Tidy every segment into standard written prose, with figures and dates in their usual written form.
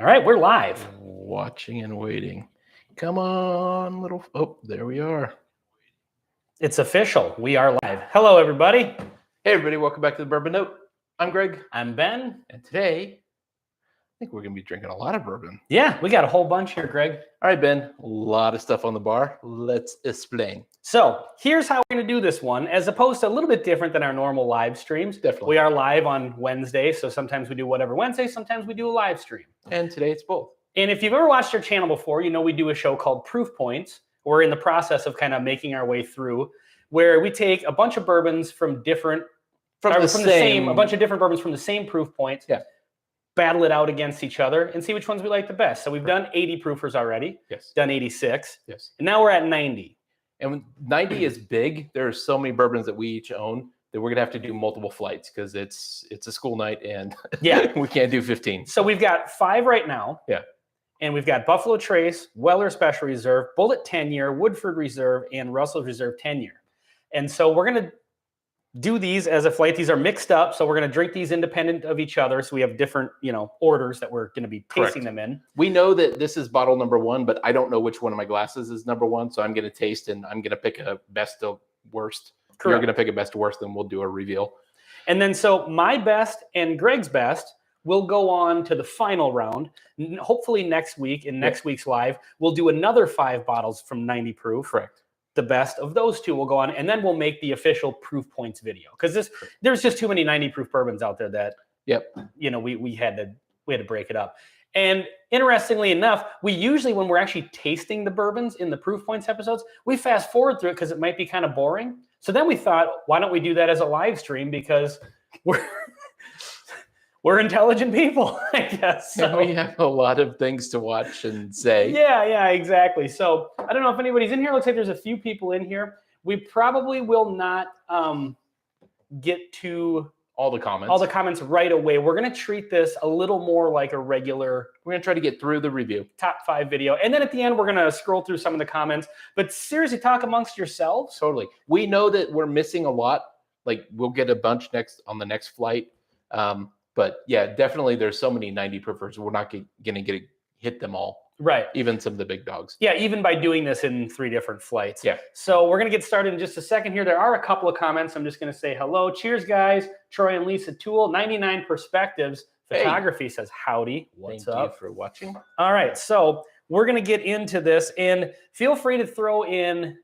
All right, we're live. Watching and waiting. Come on, little. Oh, there we are. It's official. We are live. Hello, everybody. Hey, everybody. Welcome back to the Bourbon Note. I'm Greg. I'm Ben. And today, I think we're going to be drinking a lot of bourbon. Yeah, we got a whole bunch here, Greg. All right, Ben. A lot of stuff on the bar. Let's explain. So here's how we're going to do this one, as opposed to a little bit different than our normal live streams. Definitely. We are live on Wednesday, so sometimes we do whatever Wednesday, sometimes we do a live stream. And today it's both. And if you've ever watched our channel before, you know we do a show called Proof Points. We're in the process of kind of making our way through, where we take a bunch of bourbons from different, a bunch of different bourbons from the same proof points. Yeah. Battle it out against each other and see which ones we like the best. So we've done 80 proofers already. Yes. Done 86. Yes. And now we're at 90. And 90 is big. There are so many bourbons that we each own that we're going to have to do multiple flights because it's a school night and yeah, we can't do 15. So we've got 5 right now. Yeah. And we've got Buffalo Trace, Weller Special Reserve, Bullet 10-year, Woodford Reserve, and Russell's Reserve 10-year. And so we're going to do these as a flight. These are mixed up, so we're going to drink these independent of each other. So we have different, orders that we're going to be tasting them in. We know that this is bottle number 1, but I don't know which one of my glasses is number 1. So I'm going to taste and I'm going to pick a best to worst. Correct. You're going to pick a best to worst, then we'll do a reveal. And then so my best and Greg's best will go on to the final round. Hopefully next week in next week's live, we'll do another 5 bottles from 90 proof. Correct. The best of those 2 will go on, and then we'll make the official proof points video because there's just too many 90 proof bourbons out there that we had to break it up. And interestingly enough, we usually, when we're actually tasting the bourbons in the proof points episodes, we fast forward through it because it might be kind of boring. So then we thought, why don't we do that as a live stream, because we're intelligent people, I guess. So. And we have a lot of things to watch and say. Yeah, exactly. So I don't know if anybody's in here. Looks like there's a few people in here. We probably will not get to all the comments right away. We're going to treat this a little more like a regular. We're going to try to get through the review. Top 5 video. And then at the end, we're going to scroll through some of the comments. But seriously, talk amongst yourselves. Totally. We know that we're missing a lot. Like, we'll get a bunch on the next flight. But yeah, definitely there's so many 90 proofers. We're not going to hit them all. Right. Even some of the big dogs. Yeah, even by doing this in 3 different flights. Yeah. So we're going to get started in just a second here. There are a couple of comments. I'm just going to say hello. Cheers, guys. Troy and Lisa Toole, 99 Perspectives Photography says howdy. What's up? Thank you for watching. All right. So we're going to get into this, and feel free to throw in,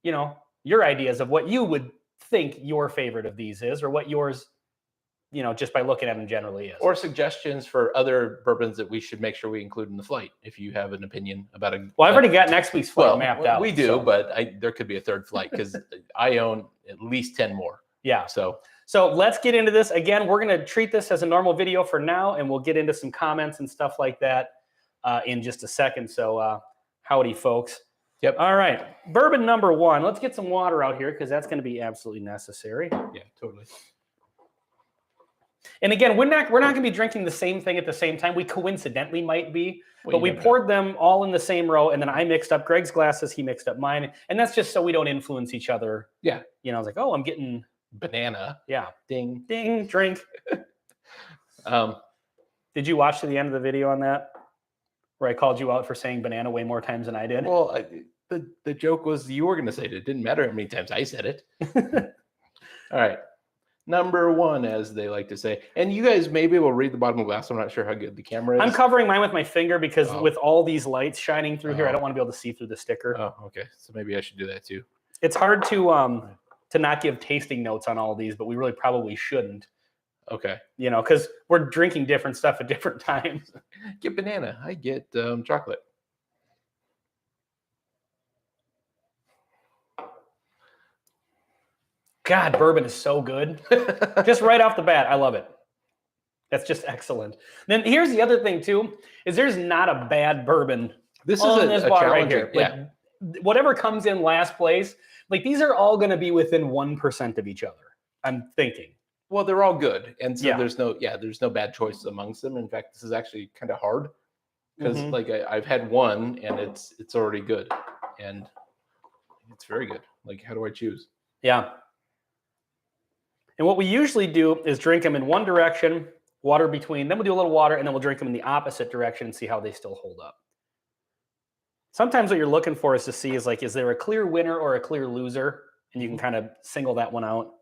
your ideas of what you would think your favorite of these is, or what yours, just by looking at them generally is. Or suggestions for other bourbons that we should make sure we include in the flight, if you have an opinion about a... Well, I've already got next week's flight mapped out. We do, but there could be a third flight because I own at least 10 more. Yeah. So let's get into this. Again, we're going to treat this as a normal video for now, and we'll get into some comments and stuff like that in just a second. So howdy, folks. Yep. All right. Bourbon number 1. Let's get some water out here because that's going to be absolutely necessary. Yeah, totally. And again, we're not going to be drinking the same thing at the same time. We coincidentally might be, but we poured them all in the same row, and then I mixed up Greg's glasses, he mixed up mine, and that's just so we don't influence each other. Yeah. I was like, oh, I'm getting banana. Yeah. Ding. Ding. Drink. Did you watch to the end of the video on that, where I called you out for saying banana way more times than I did? Well, the joke was you were going to say it. It didn't matter how many times I said it. All right. Number 1, as they like to say. And you guys may be able to read the bottom of the glass. I'm not sure how good the camera is. I'm covering mine with my finger because with all these lights shining through here, I don't want to be able to see through the sticker. Oh, okay. So maybe I should do that too. It's hard to not give tasting notes on all these, but we really probably shouldn't. Okay. Because we're drinking different stuff at different times. Get banana. I get chocolate. God, bourbon is so good. Just right off the bat, I love it. That's just excellent. Then here's the other thing too, is there's not a bad bourbon. This is a bar challenge right here. Yeah. Whatever comes in last place, these are all going to be within 1% of each other, I'm thinking. Well, they're all good. And so there's no bad choices amongst them. In fact, this is actually kind of hard because I've had one and it's already good. And it's very good. How do I choose? Yeah. And what we usually do is drink them in one direction Water between, then we'll do a little water, and then we'll drink them in the opposite direction and see how they still hold up. Sometimes what you're looking for is to see is like, is there a clear winner or a clear loser? And you can kind of single that one out.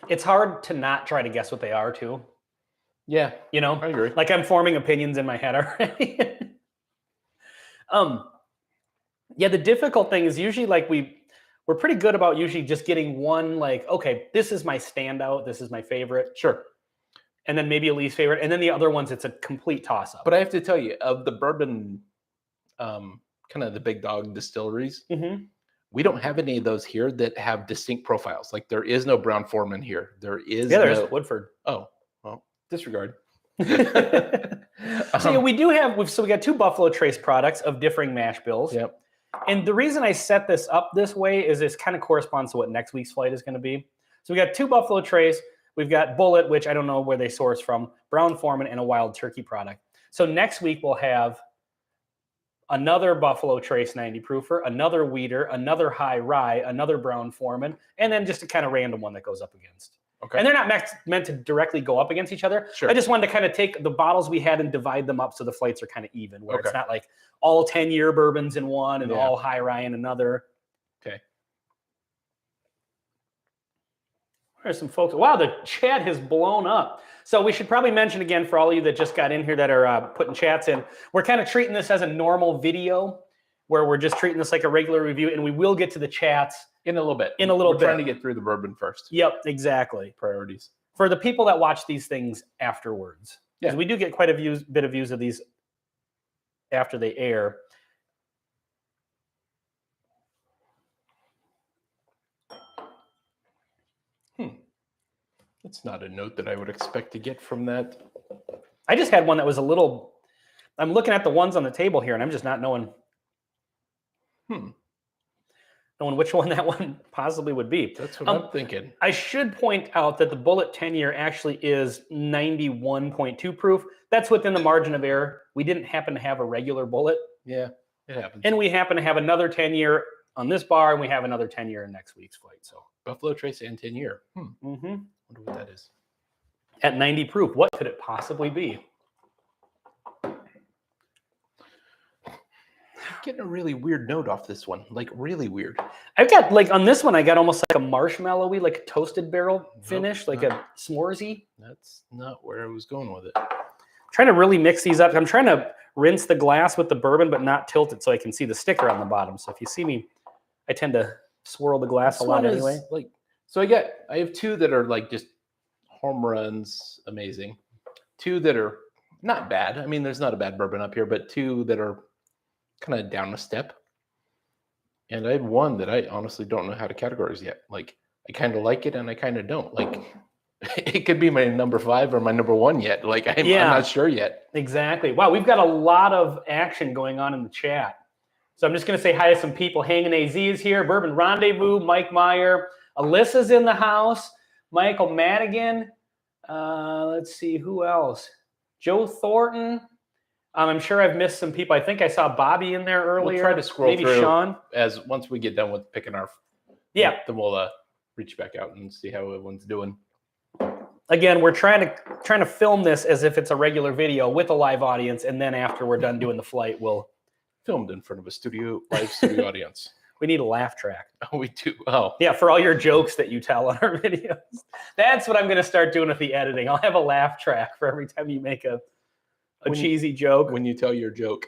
It's hard to not try to guess what they are too. Yeah, you know, I agree. Like I'm forming opinions in my head already. Yeah, the difficult thing is usually like we're pretty good about usually just getting one, like, okay, this is my standout, this is my favorite. Sure. And then maybe a least favorite. And then the other ones, it's a complete toss-up. But I have to tell you, of the bourbon, kind of the big dog distilleries, we don't have any of those here that have distinct profiles. Like there is no Brown-Forman here. There is there's Woodford. Oh, well, disregard. So yeah, we do have, so we got 2 Buffalo Trace products of differing mash bills. Yep. And the reason I set this up this way is this kind of corresponds to what next week's flight is going to be. So we got 2 Buffalo Trace. We've got Bullet, which I don't know where they source from, Brown-Forman, and a Wild Turkey product. So next week we'll have another Buffalo Trace 90 proofer, another Weeder, another High Rye, another Brown-Forman, and then just a kind of random one that goes up against. Okay. And they're not meant to directly go up against each other. Sure. I just wanted to kind of take the bottles we had and divide them up so the flights are kind of even, where it's not like all 10-year bourbons in one and all High Rye in another. Okay. There's some folks. Wow, the chat has blown up. So we should probably mention again for all of you that just got in here that are putting chats in, we're kind of treating this as a normal video where we're just treating this like a regular review, and we will get to the chats in a little bit. We're trying to get through the bourbon first. Yep, exactly. Priorities. For the people that watch these things afterwards. Yeah. Because we do get quite a bit of views of these after they air. That's not a note that I would expect to get from that. I just had one that was a little, I'm looking at the ones on the table here and I'm just not knowing. Knowing which one that one possibly would be. That's what I'm thinking. I should point out that the Bullet 10-year actually is 91.2 proof. That's within the margin of error. We didn't happen to have a regular Bullet. Yeah, it happens. And we happen to have another 10-year on this bar, and we have another 10-year in next week's flight. So Buffalo Trace and 10-year. Wonder what that is. At 90 proof, what could it possibly be? Getting a really weird note off this one, like really weird. I've got like on this one, I got almost like a marshmallowy, like a toasted barrel finish, like a s'moresy. That's not where I was going with it. I'm trying to really mix these up. I'm trying to rinse the glass with the bourbon, but not tilt it so I can see the sticker on the bottom. So if you see me, I tend to swirl the glass a lot anyway. Like, so I have 2 that are like just home runs, amazing. 2 that are not bad. I mean, there's not a bad bourbon up here, but 2 that are kind of down a step. And I have 1 that I honestly don't know how to categorize yet. Like I kind of like it and I kind of don't. Like it could be my number 5 or my number 1 yet. Like I'm not sure yet. Exactly. Wow, we've got a lot of action going on in the chat. So I'm just going to say hi to some people. Hanging AZ is here. Bourbon Rendezvous, Mike Meyer. Alyssa's in the house. Michael Madigan. Let's see, who else? Joe Thornton. I'm sure I've missed some people. I think I saw Bobby in there earlier. We'll try to scroll Maybe through Sean. as once we get done with picking our. Yeah. Then we'll reach back out and see how everyone's doing. Again, we're trying to film this as if it's a regular video with a live audience, and then after we're done doing the flight, we'll filmed in front of a live studio audience. We need a laugh track. Oh, we do. Oh, yeah, for all your jokes that you tell on our videos. That's what I'm going to start doing with the editing. I'll have a laugh track for every time you make a cheesy joke. When you tell your joke.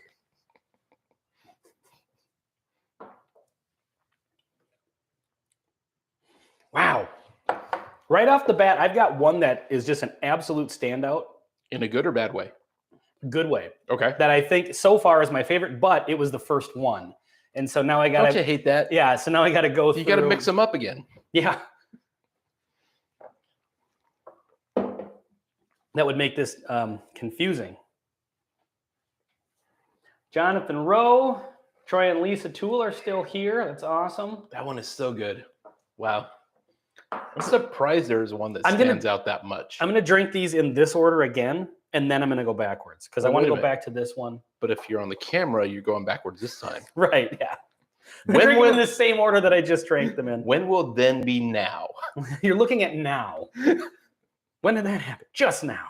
Wow. Right off the bat, I've got one that is just an absolute standout. In a good or bad way? Good way. Okay. That I think so far is my favorite, but it was the first one. And so now I got to... Don't you hate that? Yeah, so now I got to go through... You got to mix them up again. Yeah. That would make this confusing. Jonathan Rowe, Troy and Lisa Toole are still here. That's awesome. That one is so good. Wow. I'm surprised there's one that stands out that much. I'm going to drink these in this order again. and then I'm going to go backwards because I want to go back to this one. But if you're on the camera, you're going backwards this time. Right, yeah. Drink them in the same order that I just drank them in. When will then be now? You're looking at now. When did that happen? Just now.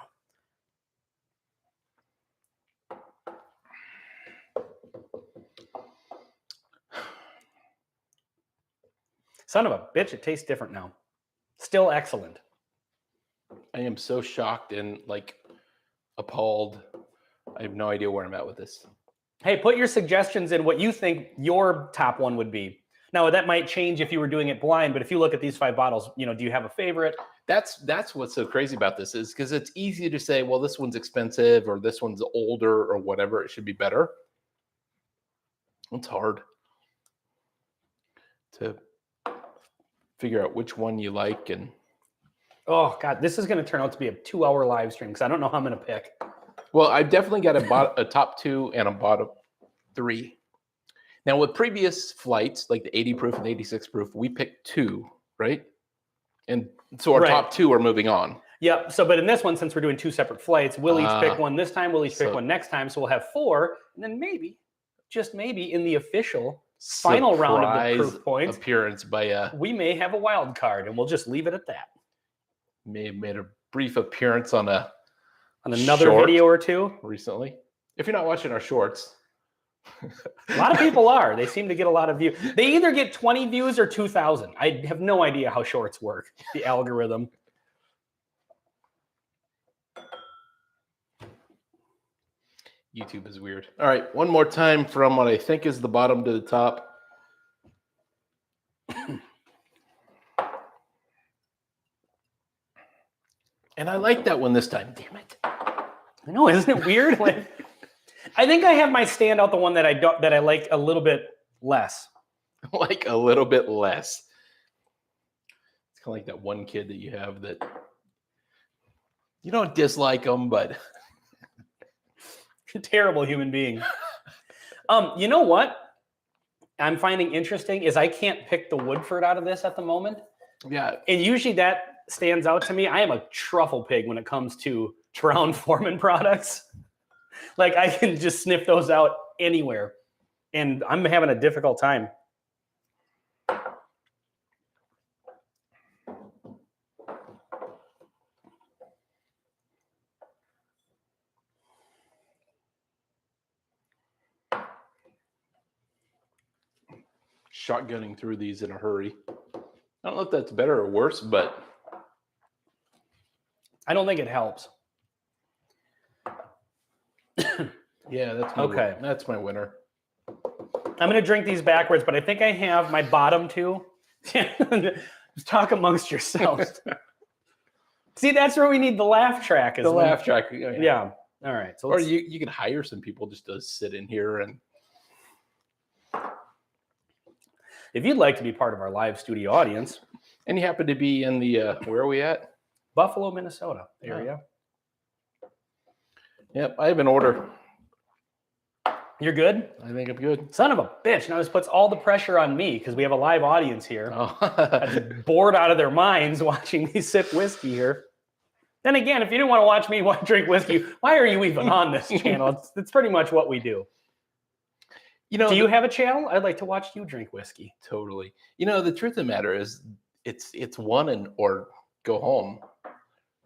Son of a bitch, it tastes different now. Still excellent. I am so shocked and appalled. I have no idea where I'm at with this. Hey, put your suggestions in what you think your top one would be. Now, that might change if you were doing it blind, but if you look at these 5 bottles, do you have a favorite? That's what's so crazy about this is because it's easy to say, well, this one's expensive or this one's older or whatever. It should be better. It's hard to figure out which one you like. And oh, God, this is going to turn out to be a 2-hour live stream because I don't know how I'm going to pick. Well, I've definitely got a top 2 and a bottom 3. Now, with previous flights, like the 80 proof and 86 proof, we picked 2, right? And so our top 2 are moving on. Yep. So, but in this one, since we're doing 2 separate flights, we'll each pick one this time. We'll each pick one next time. So we'll have 4. And then maybe, just maybe, in the official final round of the proof points appearance by we may have a wild card, and we'll just leave it at that. May have made a brief appearance on another video or 2 recently. If you're not watching our shorts. A lot of people are. They seem to get a lot of views. They either get 20 views or 2,000. I have no idea how shorts work, the algorithm. YouTube is weird. All right, one more time from what I think is the bottom to the top. And I like that one this time. Damn it. I know, isn't it weird? I think I have my standout, the one that I like a little bit less. Like a little bit less. It's kind of like that one kid that you have that you don't dislike them, but a terrible human being. You know what I'm finding interesting is I can't pick the Woodford out of this at the moment. Yeah. And usually that stands out to me. I am a truffle pig when it comes to Brown-Forman products. Like I can just sniff those out anywhere. And I'm having a difficult time. Shotgunning through these in a hurry. I don't know if that's better or worse, but I don't think it helps. Yeah, that's my winner. I'm going to drink these backwards, but I think I have my bottom 2. Just talk amongst yourselves. See, that's where we need the laugh track. Laugh track. Yeah. All right. So or you can hire some people just to sit in here and. If you'd like to be part of our live studio audience. And you happen to be in the, where are we at? Buffalo, Minnesota area. Yep, I have an order. You're good? I think I'm good. Son of a bitch. Now this puts all the pressure on me because we have a live audience here. Oh. I'm bored out of their minds watching me sip whiskey here. Then again, if you didn't want to watch me drink whiskey, why are you even on this channel? It's pretty much what we do. Do you have a channel? I'd like to watch you drink whiskey. Totally. The truth of the matter is it's one or go home,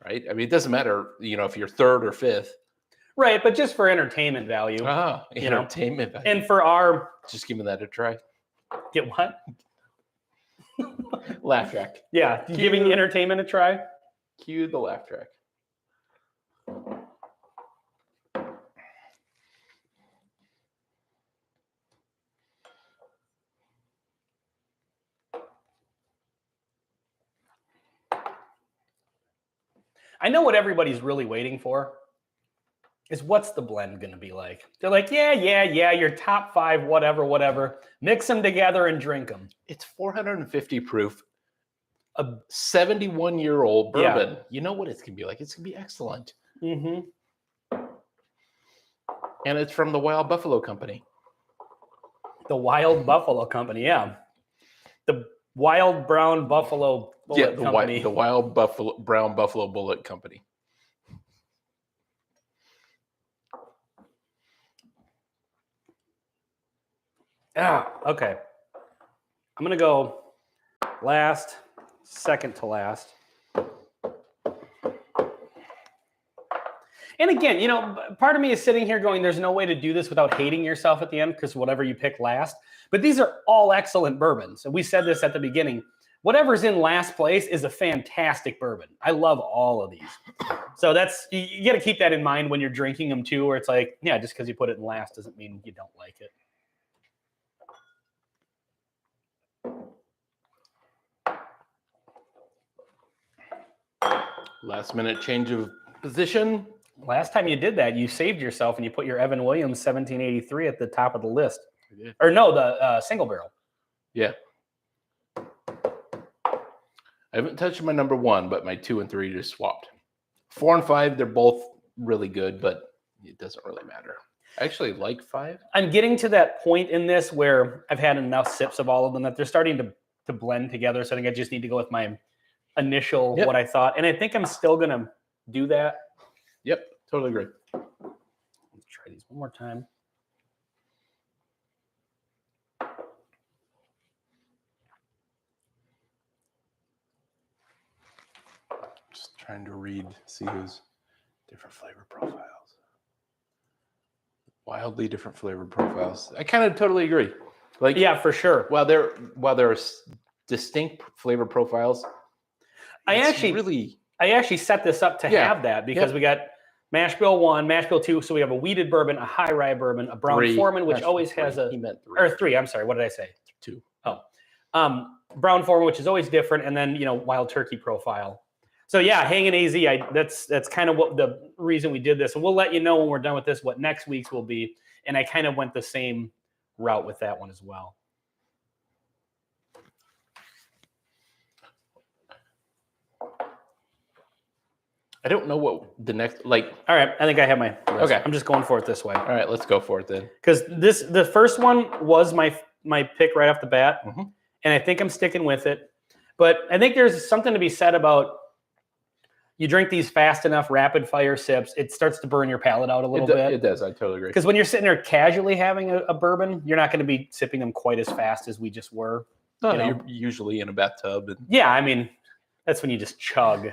right? I mean, it doesn't matter, if you're 3rd or 5th. Right, but just for entertainment value. Entertainment value. And for our... Just giving that a try. Get what? Laugh track. Yeah, giving entertainment a try. Cue the laugh track. I know what everybody's really waiting for is what's the blend going to be like? They're like, yeah, your top 5, whatever. Mix them together and drink them. It's 450 proof, a 71-year-old bourbon. Yeah. You know what it's going to be like. It's going to be excellent. Mm-hmm. And it's from the Wild Buffalo Company. The Wild Buffalo Company, yeah. The Wild Brown Buffalo Bullet Company. The Wild Brown Buffalo Bullet Company. Okay. I'm going to go last, second to last. And again, you know, part of me is sitting here going, there's no way to do this without hating yourself at the end because whatever you pick last. But these are all excellent bourbons. And we said this at the beginning. Whatever's in last place is a fantastic bourbon. I love all of these. So that's, you got to keep that in mind when you're drinking them too, where it's like, yeah, just because you put it in last doesn't mean you don't like it. Last minute change of position. Last time you did that, you saved yourself and you put your Evan Williams 1783 at the top of the list. Or no, the single barrel. Yeah. I haven't touched my number 1, but my 2 and 3 just swapped. 4 and 5, they're both really good, but it doesn't really matter. I actually like 5. I'm getting to that point in this where I've had enough sips of all of them that they're starting to blend together. So I think I just need to go with my initial, what I thought. And I think I'm still going to do that. Yep, totally agree. Let's try these one more time. Just trying to read, see who's different flavor profiles. Wildly different flavor profiles. I kind of totally agree. Like, yeah, for sure. While there are distinct flavor profiles, I actually set this up to have that because we got mash bill 1, mash bill 2. So we have a wheated bourbon, a high rye bourbon, a brown Foreman, which always has a, he meant 3. or 3. I'm sorry. What did I say? 2. Oh, brown Foreman, which is always different. And then, you know, wild turkey profile. So yeah, Hanging AZ, that's kind of what the reason we did this. And we'll let you know when we're done with this, what next week's will be. And I kind of went the same route with that one as well. I don't know what the next, like. All right, I think I have my list. Okay. I'm just going for it this way. All right, let's go for it then. Because the first one was my pick right off the bat. Mm-hmm. And I think I'm sticking with it. But I think there's something to be said about you drink these fast enough rapid fire sips, it starts to burn your palate out a little bit. It does. I totally agree. Because when you're sitting there casually having a bourbon, you're not going to be sipping them quite as fast as we just were. No, you're usually in a bathtub. Yeah, I mean, that's when you just chug,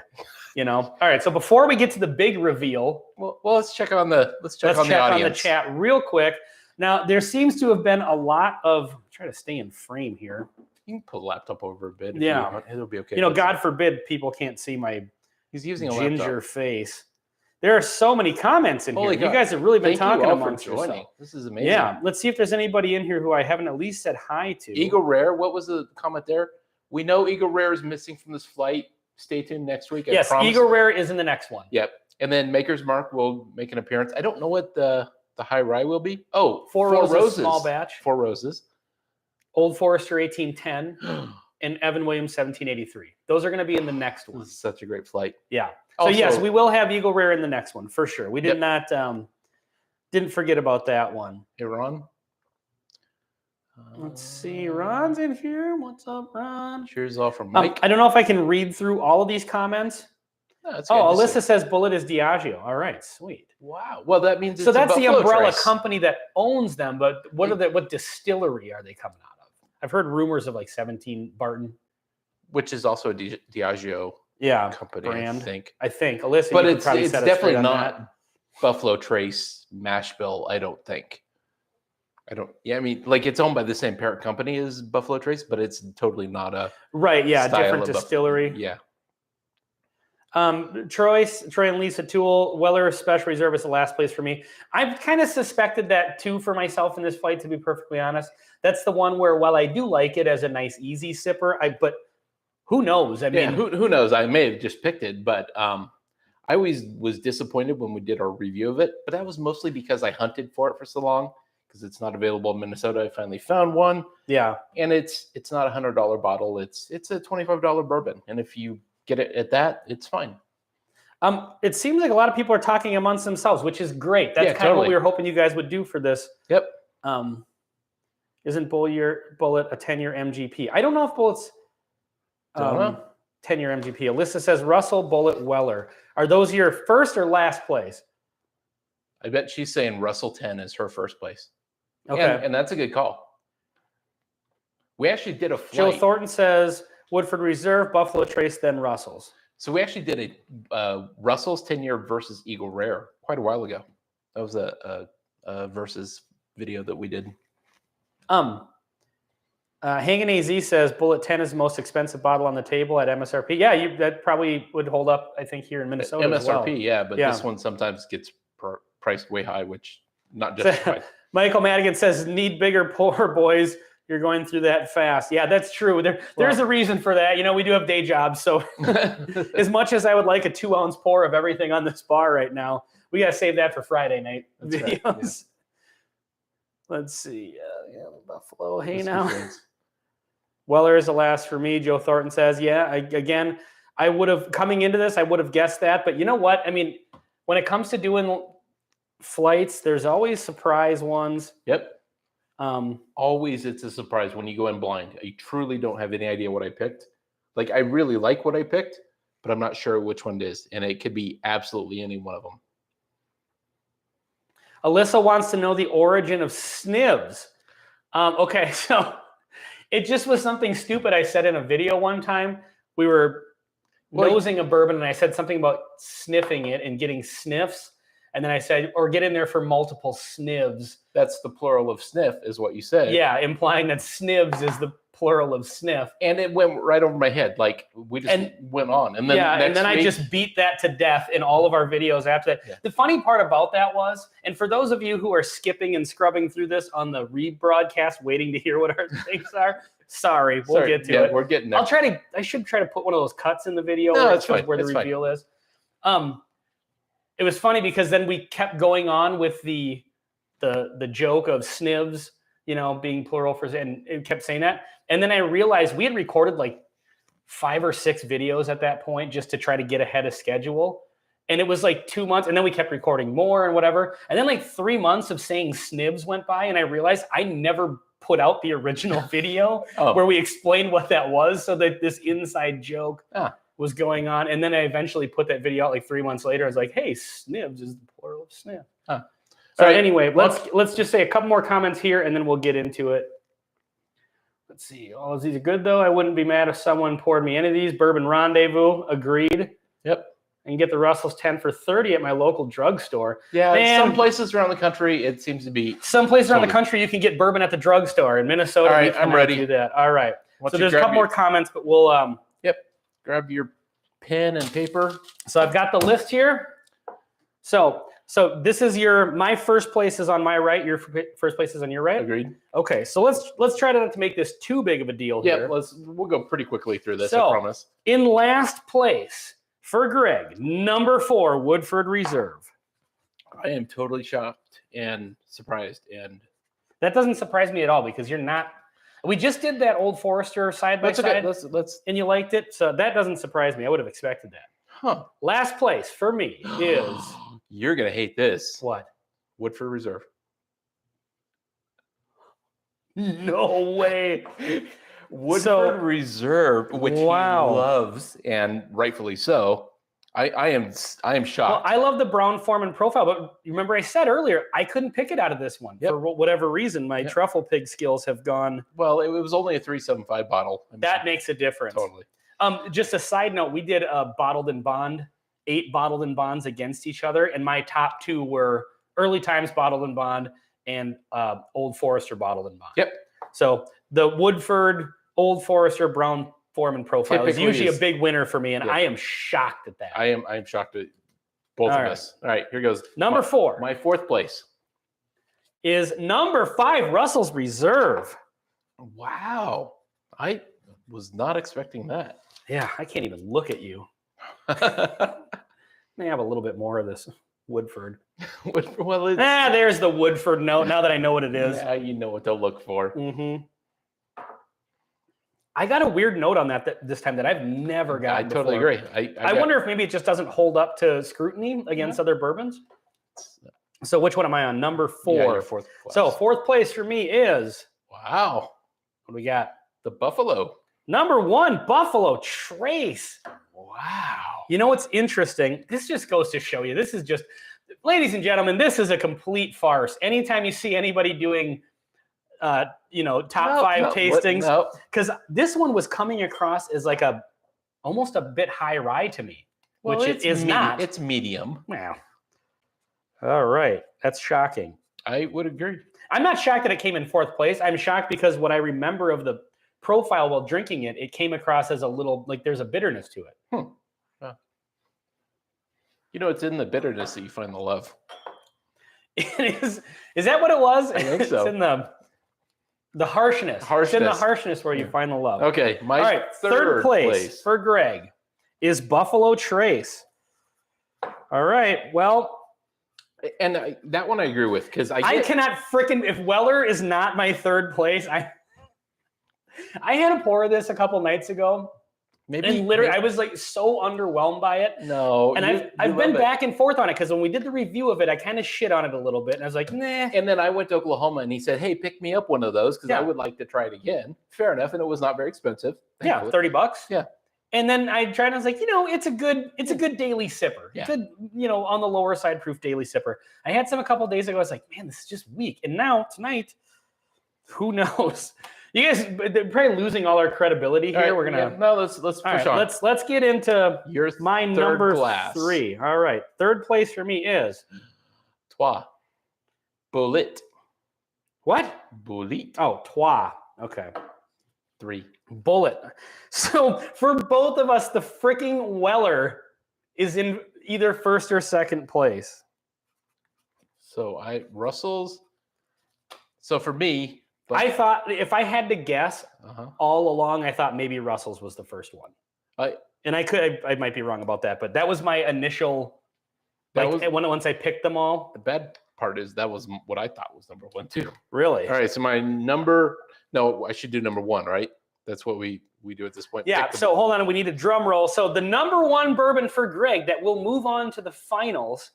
you know. All right, so before we get to the big reveal, well, let's check on the on the chat real quick. Now, there seems to have been a lot of. Try to stay in frame here. You can pull the laptop over a bit. Yeah, it'll be okay. You know, God forbid people can't see my. He's using a ginger laptop. Face. There are so many comments in here. You guys have really been talking amongst yourselves. This is amazing. Yeah, let's see if there's anybody in here who I haven't at least said hi to. Eagle Rare, what was the comment there? We know Eagle Rare is missing from this flight. Stay tuned next week. Yes, Eagle Rare is in the next one. Yep. And then Maker's Mark will make an appearance. I don't know what the high rye will be. Oh, Four Roses, small batch. 4 Roses. Old Forester 1810 and Evan Williams 1783. Those are going to be in the next one. This is such a great flight. Yeah. So also, yes, we will have Eagle Rare in the next one for sure. We did not didn't forget about that one. Hey, Ron. Let's see. Ron's in here. What's up, Ron? Cheers all from Mike. I don't know if I can read through all of these comments. No, that's Alyssa says Bullet is Diageo. All right, sweet. Wow. Well, that means so that's the umbrella company that owns them. But what distillery are they coming out of? I've heard rumors of like 17 Barton, which is also a Diageo company. Brand. I think Alyssa, but it's definitely not Buffalo Trace mash bill. I don't think. Yeah, I mean, like it's owned by the same parent company as Buffalo Trace, but it's totally not a different distillery. Yeah. Troy and Lisa Toole, Weller Special Reserve is the last place for me. I've kind of suspected that too for myself in this fight, to be perfectly honest. That's the one where, while I do like it as a nice, easy sipper, but who knows? I mean, who knows? I may have just picked it, but I always was disappointed when we did our review of it. But that was mostly because I hunted for it for so long because it's not available in Minnesota. I finally found one. Yeah, and it's not a $100 bottle. It's a $25 bourbon, and if you get it at that, it's fine. It seems like a lot of people are talking amongst themselves, which is great. That's kind of what we were hoping you guys would do for this. Yep. Isn't Bullet a 10-year MGP? I don't know if Bullet's 10-year MGP. Alyssa says Russell, Bullet, Weller. Are those your first or last place? I bet she's saying Russell 10 is her first place. Okay. And that's a good call. We actually did a flight. Joe Thornton says Woodford Reserve, Buffalo Trace, then Russell's. So we actually did a Russell's 10-year versus Eagle Rare quite a while ago. That was a versus video that we did. Hanging AZ says Bullet 10 is the most expensive bottle on the table at MSRP. Yeah, that probably would hold up, I think, here in Minnesota MSRP, as well. Yeah, but this one sometimes gets priced way high, which not justified. Michael Madigan says, need bigger pour, boys. You're going through that fast. Yeah, that's true. There's a reason for that. You know, we do have day jobs. So as much as I would like a 2-ounce pour of everything on this bar right now, we got to save that for Friday night videos. Right, yeah. Let's see. Buffalo. Hey, now. Weller is the last for me. Joe Thornton says, yeah, I would have, coming into this, I would have guessed that. But you know what? I mean, when it comes to doing flights, there's always surprise ones. Yep. Always it's a surprise when you go in blind. I truly don't have any idea what I picked. Like, I really like what I picked, but I'm not sure which one it is. And it could be absolutely any one of them. Alyssa wants to know the origin of snivs. Okay, so it just was something stupid I said in a video one time. We were nosing a bourbon, and I said something about sniffing it and getting sniffs. And then I said, or get in there for multiple snivs. That's the plural of sniff, is what you said. Yeah, implying that snivs is the plural of sniff. And it went right over my head. Like, we just went on. And then I just beat that to death in all of our videos after that. Yeah. The funny part about that was, and for those of you who are skipping and scrubbing through this on the rebroadcast, waiting to hear what our things are, sorry, we'll get to it. We're getting there. I should try to put one of those cuts in the video where the reveal is. It was funny because then we kept going on with the joke of snivs, you know, being plural and it kept saying that. And then I realized we had recorded like 5 or 6 videos at that point just to try to get ahead of schedule. And it was like 2 months, and then we kept recording more and whatever. And then like 3 months of saying snivs went by, and I realized I never put out the original video where we explained what that was, so that this inside joke was going on. And then I eventually put that video out like 3 months later. I was like, hey, snivs is the plural of sniff. So anyway, let's just say a couple more comments here, and then we'll get into it. Let's see. All of these are good, though. I wouldn't be mad if someone poured me any of these. Bourbon Rendezvous, agreed. Yep. I can get the Russell's 10 for $30 at my local drugstore. Yeah, some places around the country, it seems to be. Some places around the country, you can get bourbon at the drugstore. In Minnesota, all right, I'm ready. Do that. All right. So there's a couple more comments, but we'll. Grab your pen and paper. So I've got the list here. So this is my first place is on my right. Your first place is on your right. Agreed. Okay, so let's try not to make this too big of a deal here. Yeah, we'll go pretty quickly through this. I promise. In last place for Greg, number 4, Woodford Reserve. I am totally shocked and surprised, and that doesn't surprise me at all because you're not. We just did that Old Forester side by side, and you liked it, so that doesn't surprise me. I would have expected that. Huh. Last place for me is. You're gonna hate this. What? Woodford Reserve. No way. Woodford Reserve, which he loves, and rightfully so. I am shocked. Well, I love the brown Foreman profile, but remember I said earlier I couldn't pick it out of this one for whatever reason. My truffle pig skills have gone. Well, it was only a 375 bottle. That makes a difference. Totally. Just a side note, we did a bottled and bond, 8 bottled and bonds against each other, and my top 2 were Early Times bottled and bond and Old Forester bottled and bond. Yep. So the Woodford Old Forester brown Foreman profile is usually a big winner for me, and I am shocked at that. I am shocked at both of us. All right, here goes. Number 4. My 4th place is number 5, Russell's Reserve. Wow. I was not expecting that. Yeah, I can't even look at you. May have a little bit more of this Woodford. Well, there's the Woodford note. Now that I know what it is. Yeah, you know what to look for. Mm-hmm. I got a weird note on that this time that I've never gotten before. I totally agree. I wonder if maybe it just doesn't hold up to scrutiny against other bourbons. So which one am I on? Number 4. Yeah, your 4th place. So 4th place for me is. Wow. What do we got? The Buffalo. Number 1, Buffalo Trace. Wow. You know what's interesting? This just goes to show you. This is just, ladies and gentlemen, this is a complete farce. Anytime you see anybody doing top 5 tastings. What? Because this one was coming across as like almost a bit high rye to me, which it is not. It's medium. Wow. All right. That's shocking. I would agree. I'm not shocked that it came in 4th place. I'm shocked because what I remember of the profile while drinking it, it came across as a little, like there's a bitterness to it. It's in the bitterness that you find the love. It is that what it was? I think so. It's in the harshness. It's in the harshness where you find the love. Okay, all right. Third place for Greg is Buffalo Trace. All right. Well, and that one I agree with because I cannot freaking, if Weller is not my 3rd place, I had a pour of this a couple nights ago. And literally, I was like so underwhelmed by it. No, and I've been back and forth on it because when we did the review of it, I kind of shit on it a little bit, and I was like, nah. And then I went to Oklahoma, and he said, "Hey, pick me up one of those because I would like to try it again." Fair enough, and it was not very expensive. Thankfully. Yeah, $30. Yeah. And then I tried, and I was like, it's a good daily sipper. Yeah. Good, on the lower side proof daily sipper. I had some a couple days ago. I was like, man, this is just weak. And now tonight, who knows? You guys, they're probably losing all our credibility here. Right, we're gonna let's push on. Let's get into my number glass. 3. All right, 3rd place for me is Trois Bullet. What? Bullet. Oh, Trois. Okay. 3 Bullet. So for both of us, the freaking Weller is in either 1st or 2nd place. So Russell's. So for me. I thought if I had to guess all along, I thought maybe Russell's was the first one. I might be wrong about that, but that was my initial, once I picked them all. The bad part is that was what I thought was number 1 too. Really? All right. So I should do number 1, right? That's what we do at this point. Yeah. So hold on. We need a drum roll. So the number 1 bourbon for Greg that will move on to the finals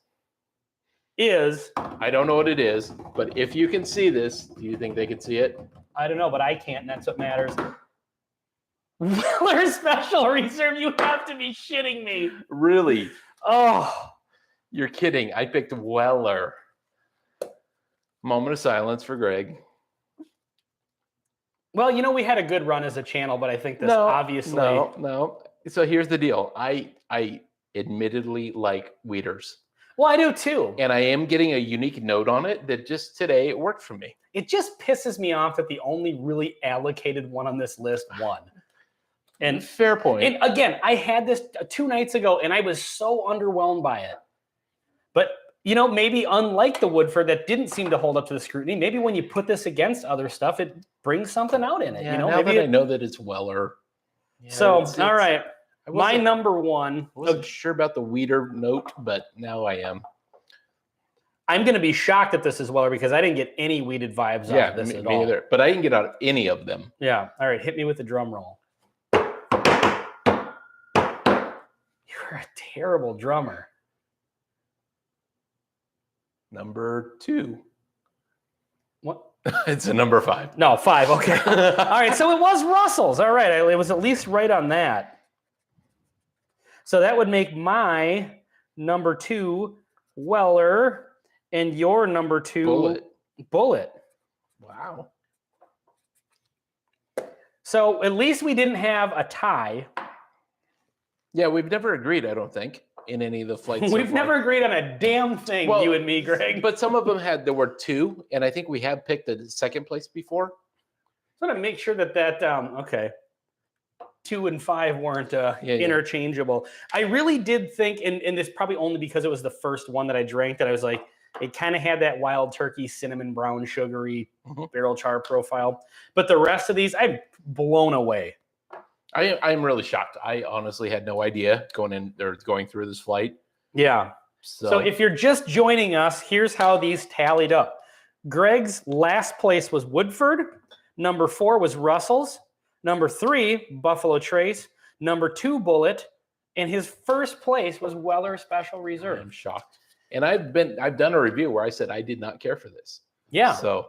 is, I don't know what it is, but if you can see this, do you think they can see it? I don't know, but I can't, and that's what matters. Weller Special Reserve, you have to be shitting me. Really? Oh. You're kidding. I picked Weller. Moment of silence for Greg. Well, we had a good run as a channel, but I think this obviously... No. So here's the deal. I admittedly like Weeders. Well, I do too. And I am getting a unique note on it that just today it worked for me. It just pisses me off that the only really allocated one on this list won. And fair point. And again, I had this 2 nights ago and I was so underwhelmed by it. But, maybe unlike the Woodford that didn't seem to hold up to the scrutiny, maybe when you put this against other stuff, it brings something out in it. Yeah, now that I know that it's Weller. Yeah, all right. My number 1. I wasn't sure about the Weeder note, but now I am. I'm going to be shocked that this is Weller because I didn't get any weeded vibes out of this at all. Either. But I didn't get out of any of them. Yeah. All right. Hit me with the drum roll. You're a terrible drummer. Number 2. What? It's a number 5. No, 5. Okay. All right. So it was Russell's. All right. It was at least right on that. So that would make my number 2 Weller and your number 2 Bullet. Wow. So at least we didn't have a tie. Yeah, we've never agreed, I don't think, in any of the flights. We've never agreed on a damn thing, you and me, Greg. But some of them there were 2, and I think we have picked the 2nd place before. I want to make sure that okay. 2 and 5 weren't interchangeable. I really did think, and this probably only because it was the first one that I drank, that I was like, it kind of had that wild turkey, cinnamon, brown, sugary barrel char profile. But the rest of these, I'm blown away. I'm really shocked. I honestly had no idea going through this flight. Yeah. So if you're just joining us, here's how these tallied up. Greg's last place was Woodford. Number 4 was Russell's. Number 3, Buffalo Trace. Number 2, Bullet. And his first place was Weller Special Reserve. I'm shocked. And I've done a review where I said I did not care for this. Yeah. So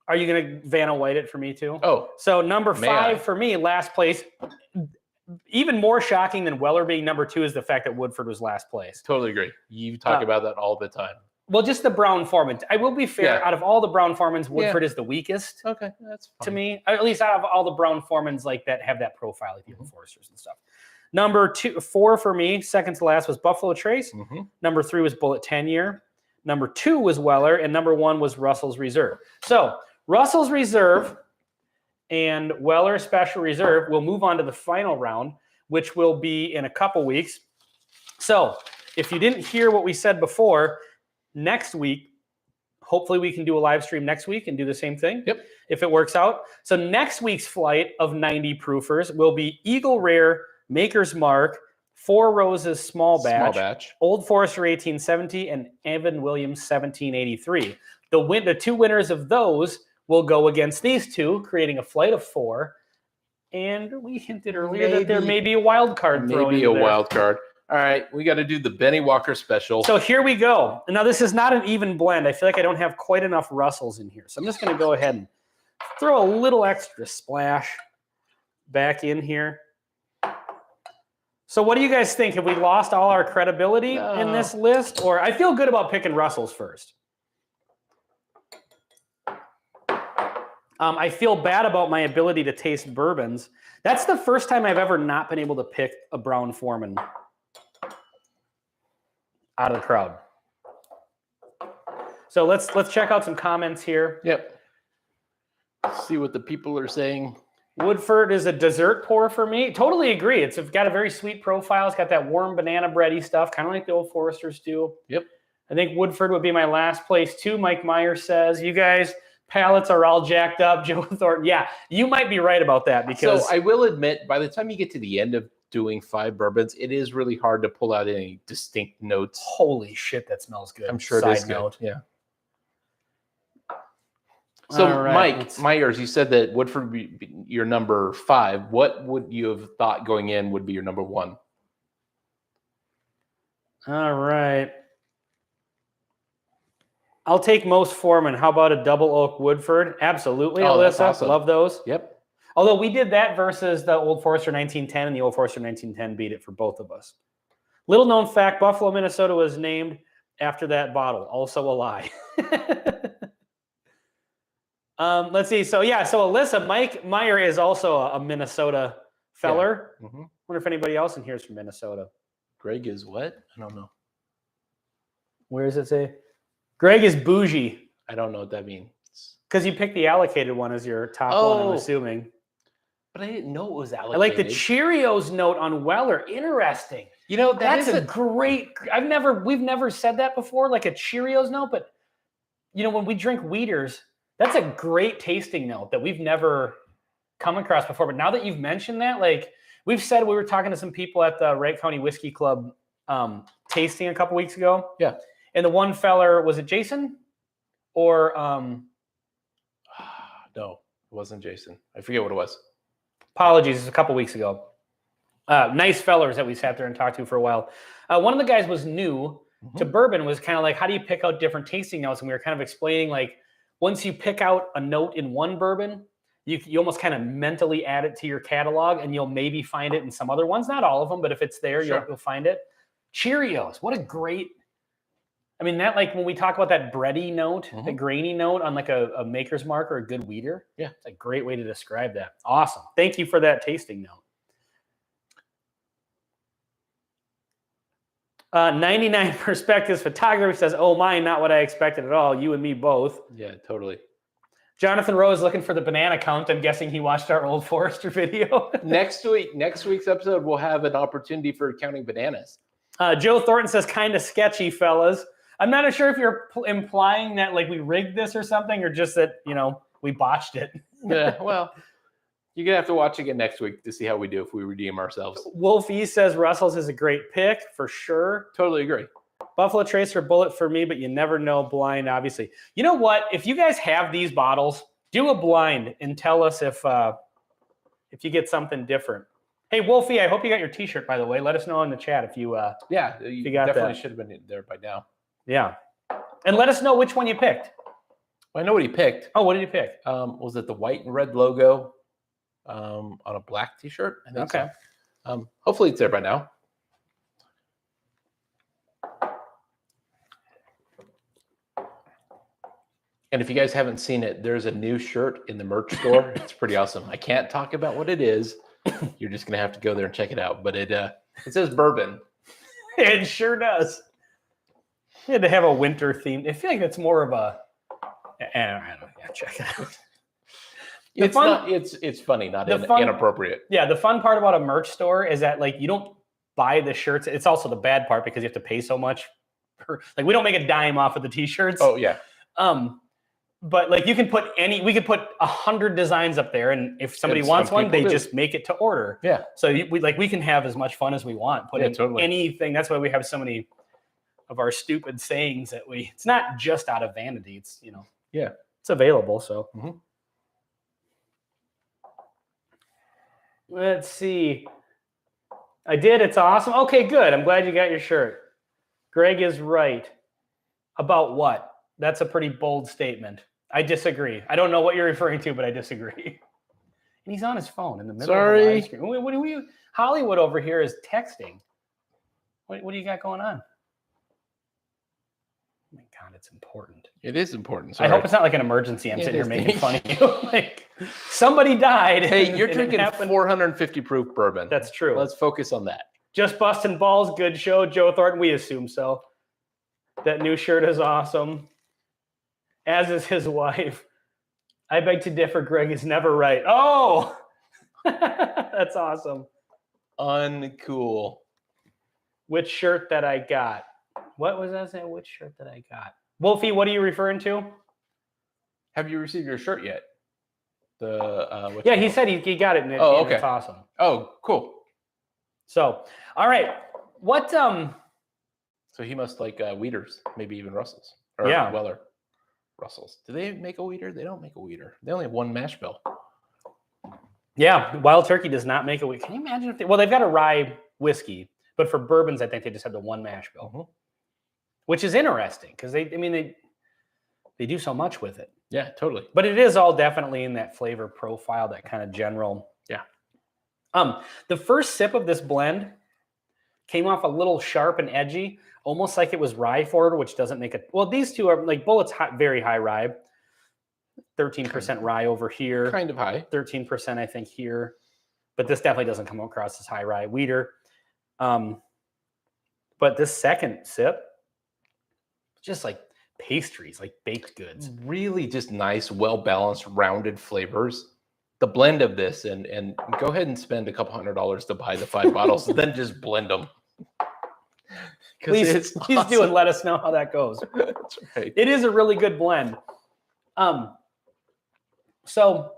are you going to Vanna White it for me too? Oh. So number 5 for me, last place. Even more shocking than Weller being number 2 is the fact that Woodford was last place. Totally agree. You talk about that all the time. Well, just the Brown-Forman. I will be fair. Out of all the Brown-Formans, Woodford is the weakest. Okay, that's fine. To me. At least out of all the Brown-Formans like that have that profile, like the Old Foresters and stuff. Number 4 for me, second to last, was Buffalo Trace. Number 3 was Bullet 10-year. Number 2 was Weller, and number 1 was Russell's Reserve. So Russell's Reserve and Weller Special Reserve will move on to the final round, which will be in a couple weeks. So if you didn't hear what we said before, next week, hopefully we can do a live stream next week and do the same thing. If it works out. So next week's flight of 90 proofers will be Eagle Rare, Maker's Mark, Four Roses Small Batch, Old Forester 1870, and Evan Williams 1783. The 2 winners of those will go against these 2, creating a flight of 4. And we hinted earlier that there may be a wild card thrown in there. Maybe a wild card. All right, we got to do the Benny Walker special. So here we go. Now, this is not an even blend. I feel like I don't have quite enough Russells in here. So I'm just going to go ahead and throw a little extra splash back in here. So what do you guys think? Have we lost all our credibility in this list? Or I feel good about picking Russells first. I feel bad about my ability to taste bourbons. That's the first time I've ever not been able to pick a Brown-Forman out of the crowd. So let's check out some comments here. Let's see what the people are saying. Woodford is a dessert pour for me. Totally agree. It's got a very sweet profile. It's got that warm banana bready stuff, kind of like the Old Foresters do. I think Woodford would be my last place too. Mike Meyer says, you guys, palates are all jacked up. Joe Thornton. Yeah, you might be right about that. Because so I will admit, by the time you get to the end of doing 5 bourbons, it is really hard to pull out any distinct notes. Holy shit, that smells good. I'm sure it is good. Yeah. So, Mike Myers, you said that Woodford would be your number 5. What would you have thought going in would be your number 1? All right. I'll take most Foreman. How about a double oak Woodford? Absolutely, Alyssa. Awesome. Love those. Although we did that versus the Old Forester 1910, and the Old Forester 1910 beat it for both of us. Little known fact, Buffalo, Minnesota was named after that bottle. Also a lie. Let's see. So Alyssa, Mike Meyer is also a Minnesota feller. Wonder if anybody else in here is from Minnesota. Greg is what? I don't know. Where does it say? Greg is bougie. I don't know what that means. Because you picked the allocated one as your top one, I'm assuming. But I didn't know it was allocated. I like the Cheerios note on Weller. Interesting. You know, that's a great. We've never said that before, like a Cheerios note. But you know, when we drink Weeders, that's a great tasting note that we've never come across before. But now that you've mentioned that, like we've said, we were talking to some people at the Wright County Whiskey Club tasting a couple weeks ago. And the one feller, was it Jason? Or no, it wasn't Jason. I forget what it was. Apologies, it's a couple weeks ago. Nice fellers that we sat there and talked to for a while. One of the guys was new to bourbon, was kind of like, how do you pick out different tasting notes? And we were kind of explaining, like, once you pick out a note in one bourbon, you almost kind of mentally add it to your catalog, and you'll maybe find it in some other ones. Not all of them, but if it's there, you'll find it. Cheerios, what a great... I mean, that, like, when we talk about that bready note, the grainy note on like a Maker's Mark or a good weeder, it's a great way to describe that. Awesome. Thank you for that tasting note. 99 Perspectives Photography says, oh my, not what I expected at all. You and me both. Yeah, totally. Jonathan Rose looking for the banana count. I'm guessing he watched our Old Forester video. Next week's episode, we'll have an opportunity for counting bananas. Joe Thornton says, kind of sketchy, fellas. I'm not sure if you're implying that like we rigged this or something, or just that, you know, we botched it. Yeah, well, you're going to have to watch again next week to see how we do if we redeem ourselves. Wolf E says Russell's is a great pick for sure. Totally agree. Buffalo Trace or Bullet for me, but you never know. Blind, obviously. You know what? If you guys have these bottles, do a blind and tell us if you get something different. Hey, Wolfie, I hope you got your T-shirt, by the way. Let us know in the chat if you you got definitely that. Should have been there by now. Yeah. And let us know which one you picked. Well, I know what he picked. Oh, what did he pick? Was it the white and red logo on a black T-shirt? I think okay. So. Hopefully it's there by now. And if you guys haven't seen it, there's a new shirt in the merch store. It's pretty awesome. I can't talk about what it is. You're just gonna have to go there and check it out. But it says Bourbon. It sure does. You had to have a winter theme. I feel like it's more of a. I don't know. Yeah, check it out. It's funny, not inappropriate. Yeah, the fun part about a merch store is that like you don't buy the shirts. It's also the bad part because you have to pay so much. Like we don't make a dime off of the t-shirts. Oh yeah. But like we could put 100 designs up there, and if somebody wants one, they just make it to order. Yeah. So we can have as much fun as we want. Put in anything. That's why we have so many of our stupid sayings that it's not just out of vanity. It's it's available. So let's see. I did. It's awesome. Okay, good. I'm glad you got your shirt. Greg is right. About what? That's a pretty bold statement. I disagree. I don't know what you're referring to, but I disagree. And he's on his phone in the middle of the live stream. What do we? Hollywood over here is texting. What do you got going on? Oh my God, it's important. It is important. Sorry. I hope it's not like an emergency. I'm sitting here making fun of you. Like somebody died. Hey, you're drinking 450 proof bourbon. That's true. Let's focus on that. Just busting balls. Good show, Joe Thornton. We assume so. That new shirt is awesome. As is his wife. I beg to differ. Greg is never right. Oh, that's awesome. Uncool. Which shirt that I got? What was that saying? Which shirt that I got? Wolfie, what are you referring to? Have you received your shirt yet? He said he got it. And okay. It's awesome. Oh, cool. So, all right. What? So he must like Weeders, maybe even Russells. Or Weller. Russells. Do they make a weeder? They don't make a weeder. They only have one mash bill. Yeah, Wild Turkey does not make a weeder. Can you imagine if they've got a rye whiskey, but for bourbons, I think they just have the one mash bill, which is interesting because they do so much with it. Yeah, totally. But it is all definitely in that flavor profile, that kind of general. Yeah. The first sip of this blend came off a little sharp and edgy, almost like it was rye forward, which doesn't make it. Well, these two are like Bullet's very high rye, 13% rye over here. Kind of high. 13%, I think, here. But this definitely doesn't come across as high rye weeder. But this second sip, just like pastries, like baked goods. Really just nice, well-balanced, rounded flavors. The blend of this, and go ahead and spend a couple $100 to buy the 5 bottles, then just blend them. Please do and let us know how that goes. That's right. It is a really good blend. So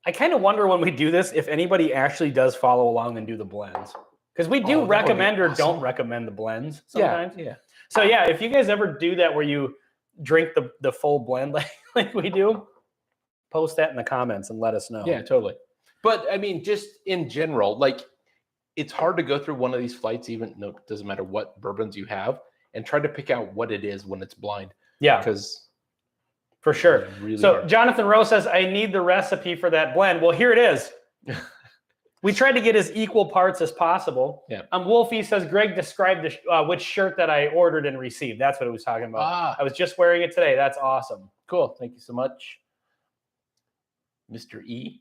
I kind of wonder when we do this if anybody actually does follow along and do the blends, because we do recommend or don't recommend the blends sometimes. Yeah. So yeah, if you guys ever do that where you drink the full blend like we do, post that in the comments and let us know. Yeah, totally. But I mean, just in general, like it's hard to go through one of these flights, even though it doesn't matter what bourbons you have, and try to pick out what it is when it's blind. Yeah. Because for sure. Really so hard. Jonathan Rose says, I need the recipe for that blend. Well, here it is. We tried to get as equal parts as possible. Yeah. Wolfie says, Greg described which shirt that I ordered and received. That's what he was talking about. I was just wearing it today. That's awesome. Cool. Thank you so much. Mr. E.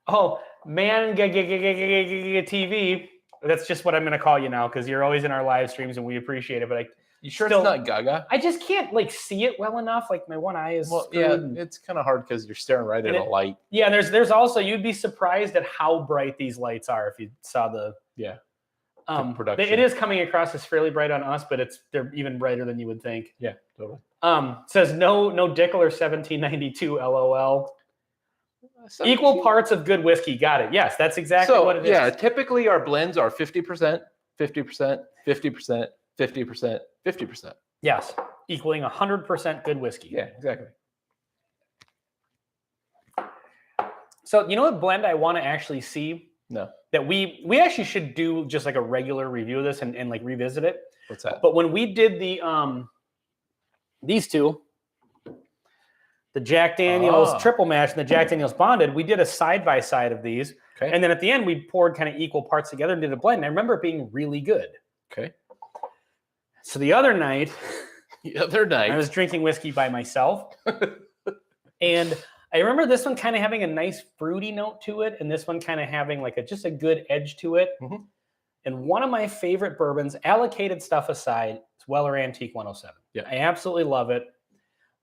Oh, man, TV. That's just what I'm going to call you now because you're always in our live streams and we appreciate it. But you sure it's not Gaga? I just can't see it well enough. Like my one eye is screwed. Yeah, it's kind of hard because you're staring right at a light. Yeah, and there's also, you'd be surprised at how bright these lights are if you saw the production. It is coming across as fairly bright on us, but they're even brighter than you would think. Yeah, totally. Says no Dickler 1792 LOL. Equal parts of good whiskey. Got it. Yes, that's exactly what it is. Yeah, typically our blends are 50%, 50%, 50%, 50%, 50%. Yes, equaling 100% good whiskey. Yeah, exactly. So you know what blend I want to actually see? No. That we actually should do just like a regular review of this and like revisit it. What's that? But when we did the these two, the Jack Daniel's triple mash and the Jack Daniel's bonded, we did a side-by-side of these. Okay. And then at the end, we poured kind of equal parts together and did a blend. And I remember it being really good. Okay. So the other night, the other night. I was drinking whiskey by myself. And I remember this one kind of having a nice fruity note to it, and this one kind of having like just a good edge to it. Mm-hmm. And one of my favorite bourbons, allocated stuff aside, is Weller Antique 107. Yeah. I absolutely love it.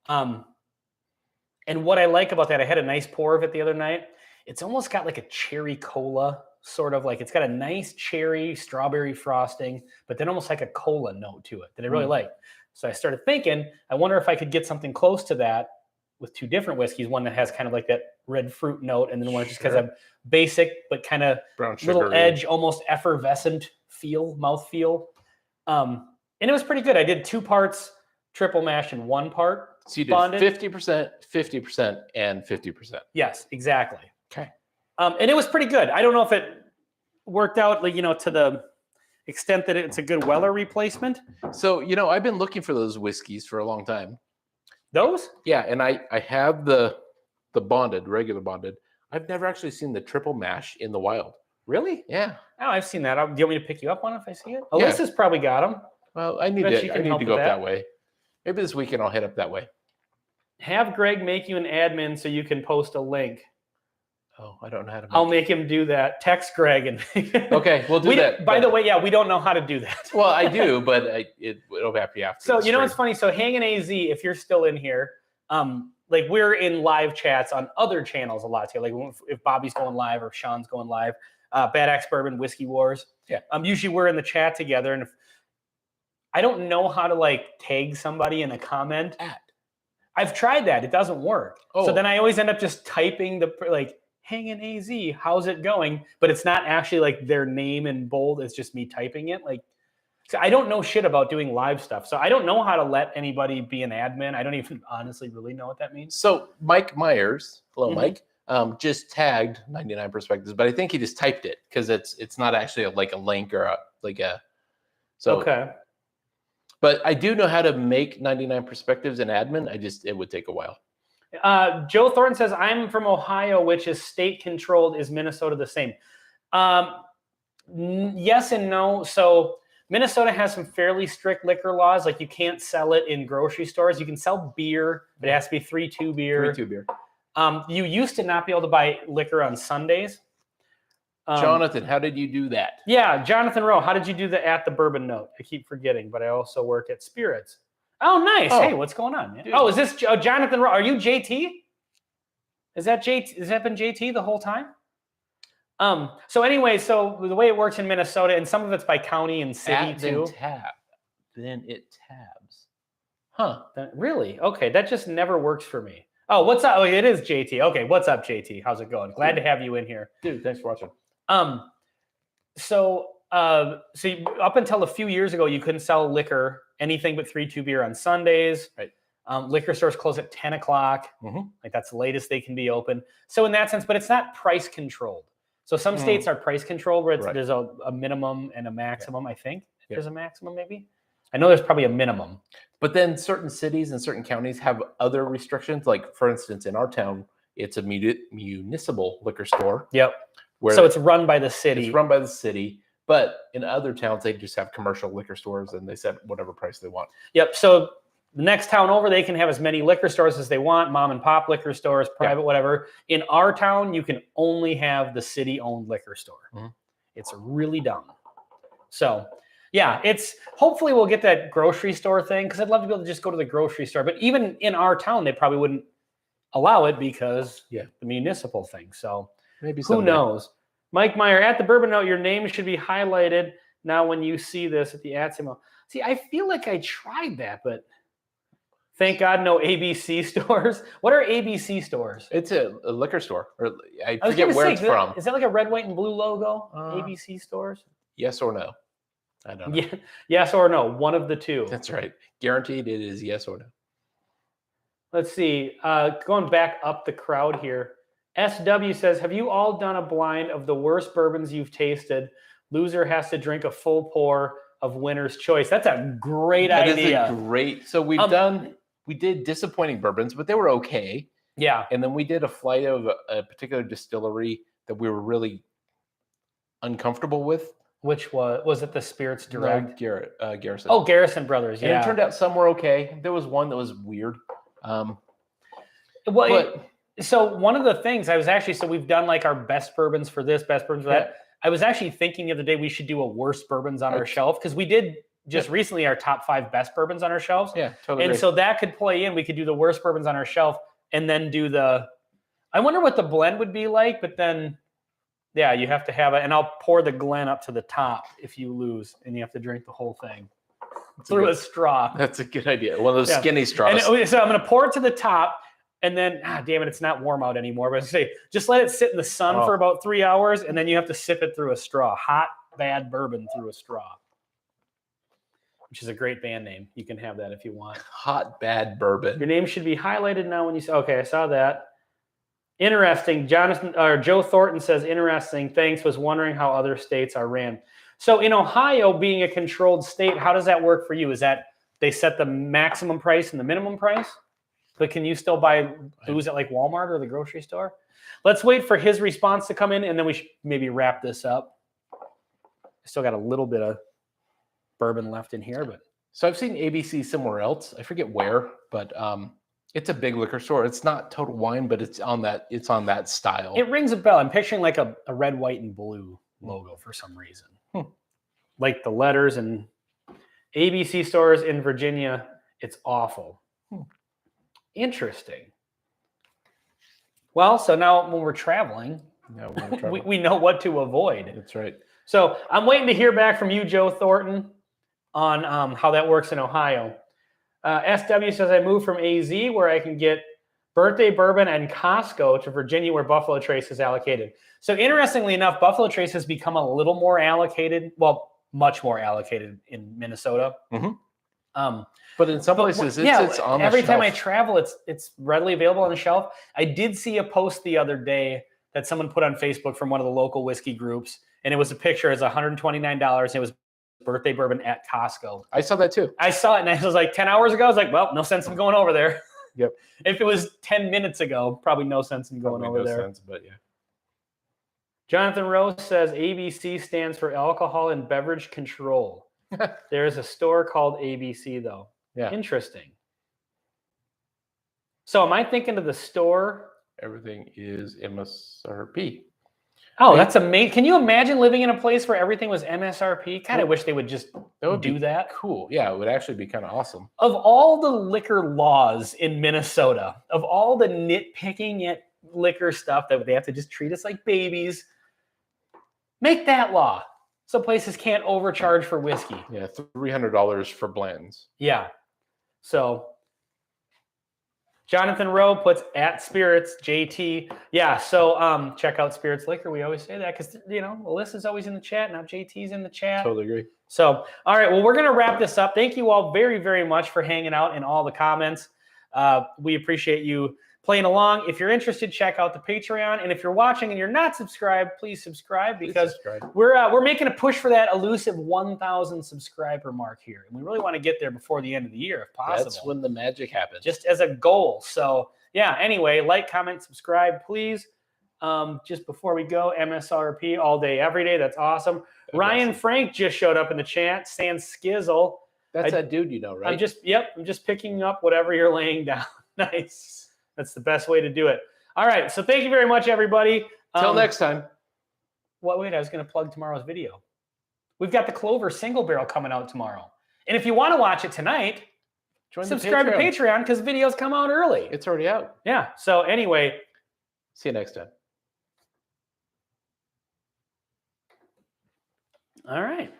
And what I like about that, I had a nice pour of it the other night. It's almost got like a cherry cola, sort of like it's got a nice cherry strawberry frosting, but then almost like a cola note to it that I really like. So I started thinking, I wonder if I could get something close to that with two different whiskeys, one that has kind of like that red fruit note, and then one that just has a basic but kind of little edge, almost effervescent mouth feel. And it was pretty good. I did 2 parts triple mash and 1 part so you did bonded. 50%, 50%, and 50%. Yes, exactly. Okay. And it was pretty good. I don't know if it worked out, like, to the extent that it's a good Weller replacement. So, I've been looking for those whiskeys for a long time. Those? Yeah, and I have the bonded, regular bonded. I've never actually seen the triple mash in the wild. Really? Yeah. Oh, I've seen that. Do you want me to pick you up on it if I see it? Alyssa's probably got them. Well, I need to go up that way. Maybe this weekend I'll head up that way. Have Greg make you an admin so you can post a link. Oh, I don't know how to. I'll make him do that. Text Greg and. Okay, we'll do that. By the way, yeah, we don't know how to do that. Well, I do, but it'll have to be after. So what's funny? So Hangin' AZ, if you're still in here, like we're in live chats on other channels a lot too. Like if Bobby's going live or Sean's going live, Bad Axe Bourbon, Whiskey Wars. Yeah. Usually we're in the chat together, and if I don't know how to like tag somebody in a comment. I've tried that. It doesn't work. Oh. So then I always end up just typing Hangin' AZ, how's it going? But it's not actually like their name in bold. It's just me typing it. So I don't know shit about doing live stuff. So I don't know how to let anybody be an admin. I don't even honestly really know what that means. So Mike Myers, hello, Mike, just tagged 99 Perspectives, but I think he just typed it because it's not actually a link or okay. But I do know how to make 99 Perspectives an admin. It would take a while. Joe Thornton says, I'm from Ohio, which is state controlled. Is Minnesota the same? Yes and no. So Minnesota has some fairly strict liquor laws. Like you can't sell it in grocery stores. You can sell beer, but it has to be 3.2 beer. 3.2 beer. You used to not be able to buy liquor on Sundays. Jonathan, how did you do that? Yeah, Jonathan Rowe, how did you do the at the Bourbon Note? I keep forgetting, but I also work at Spirits. Oh, nice. Oh. Hey, what's going on, man? Dude. Oh, is this Jonathan Rowe? Are you JT? Is that JT? Has that been JT the whole time? So anyway, so the way it works in Minnesota, and some of it's by county and city too. Then it tabs. Huh. Really? Okay, that just never works for me. Oh, what's up? Oh, it is JT. Okay, what's up, JT? How's it going? Glad to have you in here. Dude, thanks for watching. So up until a few years ago, you couldn't sell liquor, anything but 3.2 beer on Sundays. Right. Liquor stores close at 10 o'clock. Mm-hmm. Like that's the latest they can be open. So in that sense, but it's not price controlled. So some states are price controlled where there's a minimum and a maximum, I think. There's a maximum maybe. I know there's probably a minimum. But then certain cities and certain counties have other restrictions. Like, for instance, in our town, it's a municipal liquor store. Yep. So it's run by the city. It's run by the city. But in other towns, they just have commercial liquor stores and they set whatever price they want. Yep. So the next town over, they can have as many liquor stores as they want, mom and pop liquor stores, private, whatever. In our town, you can only have the city-owned liquor store. Mm-hmm. It's really dumb. So, yeah, hopefully we'll get that grocery store thing because I'd love to be able to just go to the grocery store. But even in our town, they probably wouldn't allow it because the municipal thing. So maybe who knows? Mike Meyer, at the Bourbon Note, your name should be highlighted now when you see this at the ad symbol. See, I feel like I tried that, but thank God no ABC stores. What are ABC stores? It's a liquor store. Or I forget where it's from. Is that like a red, white, and blue logo? ABC stores? Yes or no? I don't know. Yeah, yes or no. One of the two. That's right. Guaranteed it is yes or no. Let's see. Going back up the crowd here. SW says, have you all done a blind of the worst bourbons you've tasted? Loser has to drink a full pour of winner's choice. That's a great idea. That is a great. So we did disappointing bourbons, but they were okay. Yeah. And then we did a flight of a particular distillery that we were really uncomfortable with. Which was it the Spirits Direct? No, Garrison. Oh, Garrison Brothers. Yeah. And it turned out some were okay. There was one that was weird. So one of the things so we've done like our best bourbons for this, best bourbons for that. I was actually thinking the other day we should do a worst bourbons on our shelf because we did just recently our top 5 best bourbons on our shelves. Yeah, totally. And so that could play in. We could do the worst bourbons on our shelf and then do I wonder what the blend would be like, but then you have to have it. And I'll pour the Glen up to the top if you lose and you have to drink the whole thing through a straw. That's a good idea. One of those skinny straws. So I'm going to pour it to the top. And then, damn it, it's not warm out anymore. But I say, just let it sit in the sun for about 3 hours, and then you have to sip it through a straw. Hot, bad bourbon through a straw, which is a great band name. You can have that if you want. Hot, bad bourbon. Your name should be highlighted now when you say, okay, I saw that. Interesting. Joe Thornton says, interesting. Thanks. Was wondering how other states are ran. So in Ohio, being a controlled state, how does that work for you? Is that they set the maximum price and the minimum price? But can you still buy booze at like Walmart or the grocery store? Let's wait for his response to come in, and then we should maybe wrap this up. I still got a little bit of bourbon left in here, but so I've seen ABC somewhere else. I forget where, but it's a big liquor store. It's not Total Wine, but it's on that style. It rings a bell. I'm picturing like a red, white, and blue logo for some reason. Like the letters and ABC stores in Virginia. It's awful. Interesting. Well, so now when we're traveling, we know what to avoid. That's right. So I'm waiting to hear back from you, Joe Thornton, on how that works in Ohio. SW says, I moved from AZ where I can get birthday bourbon and Costco to Virginia where Buffalo Trace is allocated. So interestingly enough, Buffalo Trace has become a little more allocated. Well, much more allocated in Minnesota. But in some places, it's on the every shelf. time I travel, it's readily available on the shelf. I did see a post the other day that someone put on Facebook from one of the local whiskey groups, and it was a picture. It's $129, and it was birthday bourbon at Costco. I saw that too. I saw it, and I was like, 10 hours ago, I was like, well, no sense in going over there. Yep. If it was 10 minutes ago, probably no sense in going over there. But yeah. Jonathan Rose says ABC stands for Alcohol and Beverage Control. There's a store called ABC, though. Yeah. Interesting. So am I thinking of the store? Everything is MSRP. Oh, that's amazing. Can you imagine living in a place where everything was MSRP? God, I wish they would just do that. Cool. Yeah, it would actually be kind of awesome. Of all the liquor laws in Minnesota, of all the nitpicking at liquor stuff that they have to just treat us like babies, make that law. So places can't overcharge for whiskey. Yeah, $300 for blends. Yeah. So Jonathan Rowe puts at Spirits JT. Yeah. So check out Spirits Liquor. We always say that because Alyssa's always in the chat. Now JT's in the chat. Totally agree. So all right. Well, we're gonna wrap this up. Thank you all very, very much for hanging out in all the comments. We appreciate you playing along. If you're interested, check out the Patreon. And if you're watching and you're not subscribed, please subscribe because we're making a push for that elusive 1,000 subscriber mark here. And we really want to get there before the end of the year if possible. That's when the magic happens. Just as a goal. So yeah, anyway, like, comment, subscribe, please. Just before we go, MSRP all day, every day. That's awesome. Ryan Frank just showed up in the chat. Stan Skizzle. That's that dude, right? I'm just picking up whatever you're laying down. Nice. That's the best way to do it. All right. So thank you very much, everybody. Till next time. Wait, I was going to plug tomorrow's video. We've got the Clover single barrel coming out tomorrow. And if you want to watch it tonight, subscribe to Patreon because videos come out early. It's already out. Yeah. So anyway. See you next time. All right.